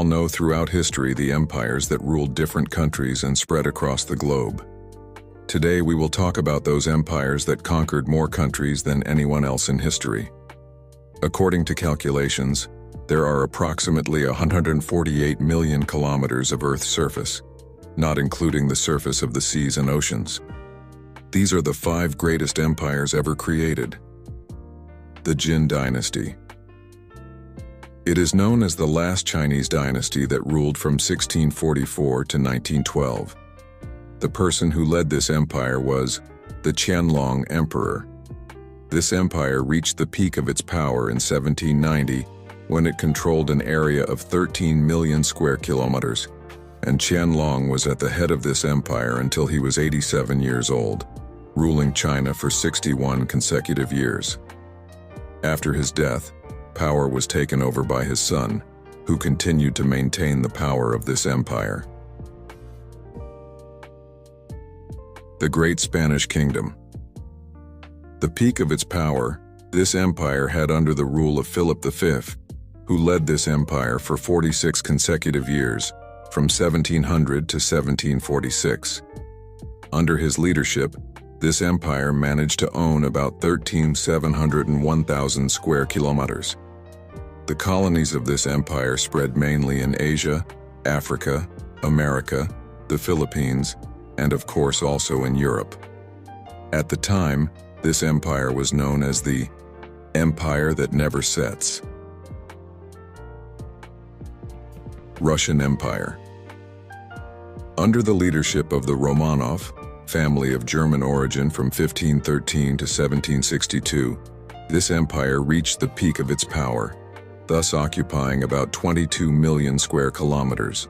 know throughout history the empires that ruled different countries and spread across the globe. Today we will talk about those empires that conquered more countries than anyone else in history. According to calculations, there are approximately 148 million kilometers of Earth's surface, not including the surface of the seas and oceans. These are the 5 greatest empires ever created. The Jin Dynasty. It is known as the last Chinese dynasty that ruled from 1644 to 1912. The person who led this empire was the Qianlong Emperor. This empire reached the peak of its power in 1790 when it controlled an area of 13 million square kilometers, and Qianlong was at the head of this empire until he was 87 years old, ruling China for 61 consecutive years. After his death, power was taken over by his son, who continued to maintain the power of this empire. The Great Spanish Kingdom. The peak of its power, this empire had under the rule of Philip V, who led this empire for 46 consecutive years, from 1700 to 1746. Under his leadership, this empire managed to own about 13,701,000 square kilometers. The colonies of this empire spread mainly in Asia, Africa, America, the Philippines, and of course also in Europe. At the time, this empire was known as the Empire that Never Sets. Russian Empire. Under the leadership of the Romanov family of German origin from 1513 to 1762, this empire reached the peak of its power, thus occupying about 22 million square kilometers.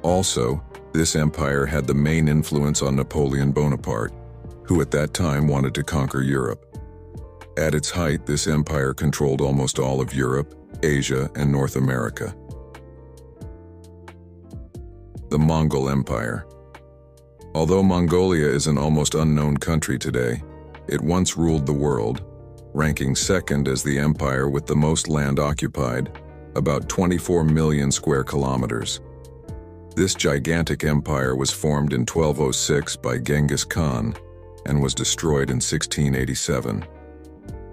Also, this empire had the main influence on Napoleon Bonaparte, who at that time wanted to conquer Europe. At its height, this empire controlled almost all of Europe, Asia, and North America. The Mongol Empire. Although Mongolia is an almost unknown country today, it once ruled the world, ranking second as the empire with the most land occupied, about 24 million square kilometers. This gigantic empire was formed in 1206 by Genghis Khan and was destroyed in 1687.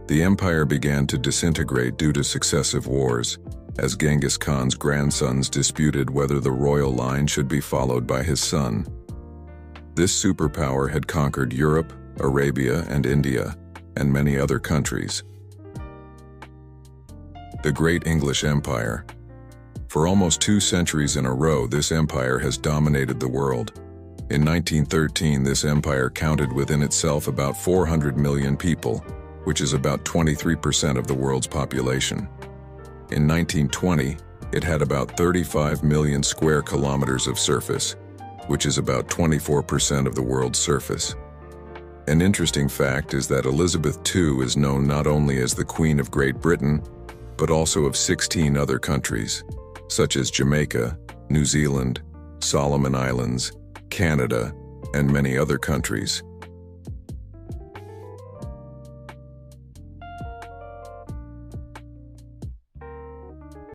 The empire began to disintegrate due to successive wars, as Genghis Khan's grandsons disputed whether the royal line should be followed by his son. This superpower had conquered Europe, Arabia, and India, and many other countries. The Great English Empire. For almost 2 centuries in a row, this empire has dominated the world. In 1913, this empire counted within itself about 400 million people, which is about 23% of the world's population. In 1920, it had about 35 million square kilometers of surface, which is about 24% of the world's surface. An interesting fact is that Elizabeth II is known not only as the Queen of Great Britain, but also of 16 other countries, such as Jamaica, New Zealand, Solomon Islands, Canada, and many other countries.